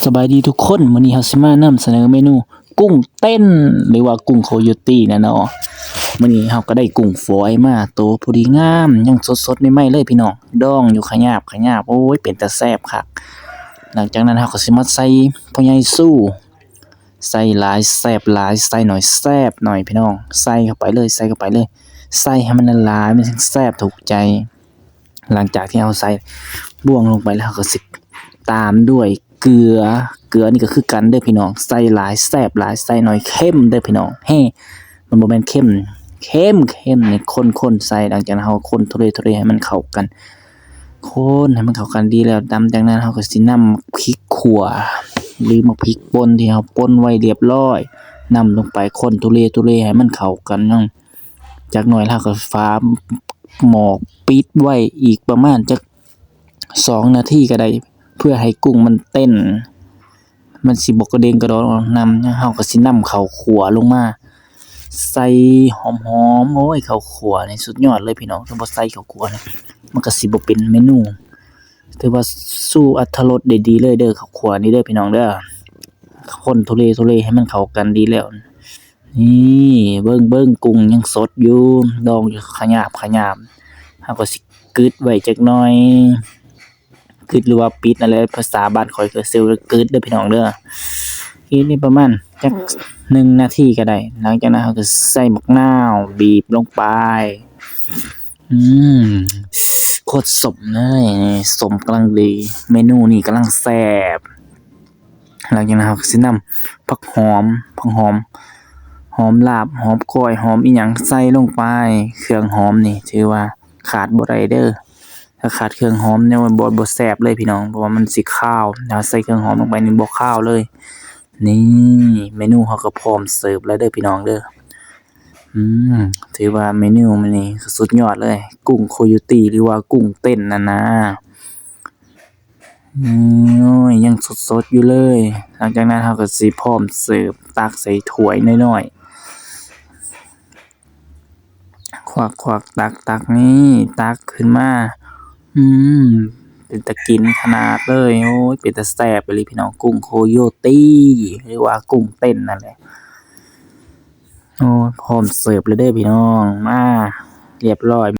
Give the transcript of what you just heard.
สบายดีทุกคนมื้อนี้เฮาสิมานำเสนอเมนูกุ้งเต้นหรือว่ากุ้งโคโยตีนะเนาะมื้อนี้เฮาก็ได้กุ้งฝอยมาโตพอดีงามยังสดๆใหม่ๆเลยพี่น้องดองอยู่ขะยาบๆโอ้ยเป็นตาแซ่บคักหลังจากนั้นเฮาก็สิมาใส่พ่อใหญ่สู้ใส่หลายแซ่บหลายใส่น้อยแซ่บหน่อยพี่น้องใส่เข้าไปเลยใส่ให้มันละลายมันถึงแซ่บถูกใจหลังจากที่เฮาใส่บ้วงลงไปแล้วเราก็สิตามด้วยเกลือนี่ก็คือกันเด้อพี่น้องใส่หลายแซ่บหลายใส่น้อยเข้มเด้อพี่น้องมันบ่แม่นเข้มนี่คนๆใส่หลังจากนั้นเฮาคนทุเรให้มันเข้ากันคนให้มันเข้ากันดีแล้วจากนั้นเฮาก็สินำพริกขั่วหรือมะพริกป่นที่เฮาป่นไว้เรียบร้อยนำลงไปคนทุเรให้มันเข้ากันเนาะจากหน่อยแล้วก็ฝาหม้อปิดไว้อีกประมาณจัก2นาทีก็ได้เพื่อให้กุ้งมันเต้นมันสิบ่กระเด้งกระดอนนำเฮาก็สินำข้าวคั่วลงมาใส่หอมๆโอ้ยข้าวคั่วนี่สุดยอดเลยพี่น้องถ้าบ่ใส่ข้าวคั่วนี่มันก็สิบ่เป็นเมนูถือว่าสู้อรรถรสได้ดีเลยเด้อข้าวคั่วนี่เด้อพี่น้องเด้อคนทุเรให้มันเข้ากันดีแล้วนี่เบิ่งกุ้งยังสดอยู่ดองอยู่ขะยาบเฮาก็สิกึดไว้จักหน่อยกึดหรือว่าปิดนั่นแหละภาษาบ้านข้อยก็สิว่ากึดเด้อพี่น้องเด้อทีนี้ประมาณจัก1นาทีก็ได้หลังจากนั้นเราก็ใส่บักนาวบีบลงไปอืมโคตรสมเลยสมกำลังดีเมนูนี้กำลังแซ่บหลังจากนั้นเราก็สินำผักหอมหอมลาบหอมก้อยหอมอีหยังใส่ลงไปเครื่องหอมนี่ถือว่าขาดบ่ได้เด้อถ้าขาดเครื่องหอมเนี่ยมันบ่แซ่บเลยพี่น้องเพราะว่ามันสิคาวถ้าใส่เครื่องหอมลงไปนี่บ่คาวเลยนี่เมนูเราก็พร้อมเสิร์ฟแล้วเด้อพี่น้องเด้อถือว่าเมนูมื้อนี้สุดยอดเลยกุ้งโคโยตีหรือว่ากุ้งเต้นนั่นนะโอ้ยยังสดๆอยู่เลยหลังจากนั้นเราก็สิพร้อมเสิร์ฟตักใส่ถ้วยน้อยๆควักตักนี่ตักขึ้นมาเป็นตากินขนาดเลยโอ้ยเป็นตาแซ่บอีหลีพี่น้องกุ้งโคโยตีหรือว่ากุ้งเต้นนั่นแหละโอ้ยพร้อมเสิร์ฟเลยเด้อพี่น้องมาเรียบร้อย